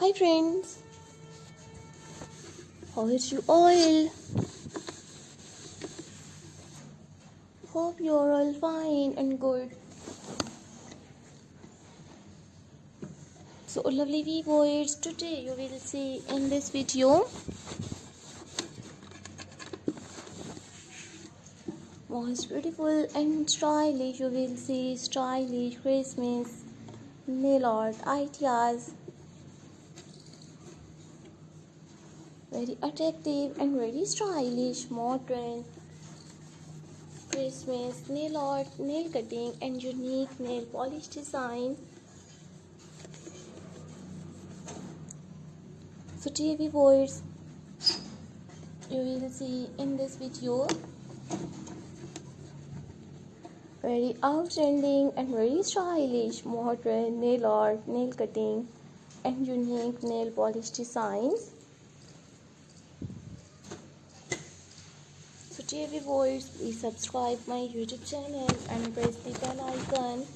Hi friends, how is you all? Hope you're all fine and good. So lovely viewers, today you will see in this video most beautiful and stylish. You will see stylish Christmas nail art ideas, very attractive and very stylish modern Christmas nail art, nail cutting and unique nail polish design. So dear viewers, you will see in this video very outstanding and very stylish modern nail art, nail cutting and unique nail polish designs. So dear viewers, please subscribe my YouTube channel and press the bell icon.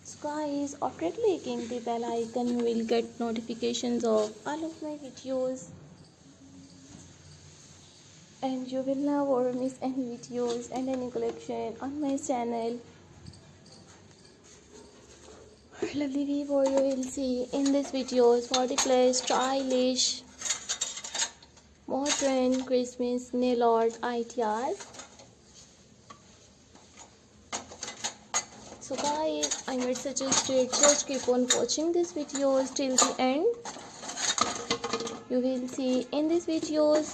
So guys, after clicking the bell icon, you will get notifications of all of my videos and you will never miss any videos and any collection on my channel. Lovely viewer, you will see in this videos 40 plus stylish modern Christmas nail art ideas. So guys, I would suggest you just keep on watching these videos till the end. You will see in these videos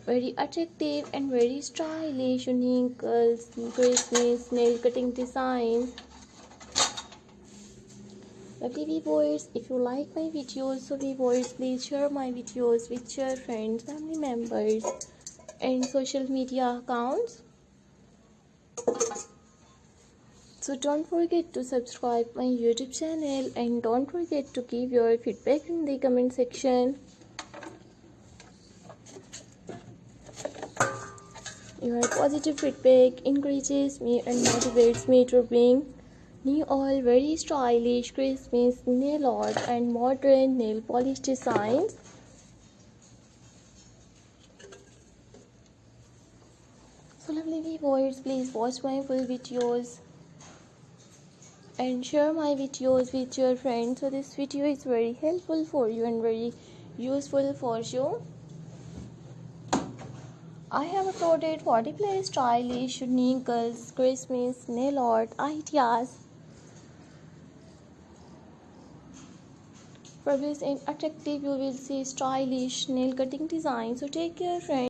very attractive and very stylish unique Christmas nail cutting designs. Lovely viewers, if you like my videos, so viewers, please share my videos with your friends, family members and social media accounts. So don't forget to subscribe my YouTube channel and don't forget to give your feedback in the comment section. Your positive feedback encourages me and motivates me to bring new all very stylish Christmas nail art and modern nail polish designs. So lovely viewers, please watch my full videos and share my videos with your friends. So this video is very helpful for you and very useful for you. I have uploaded 40 plus stylish unique Christmas nail art ideas for this and attractive. You will see stylish nail cutting design. So take care friends.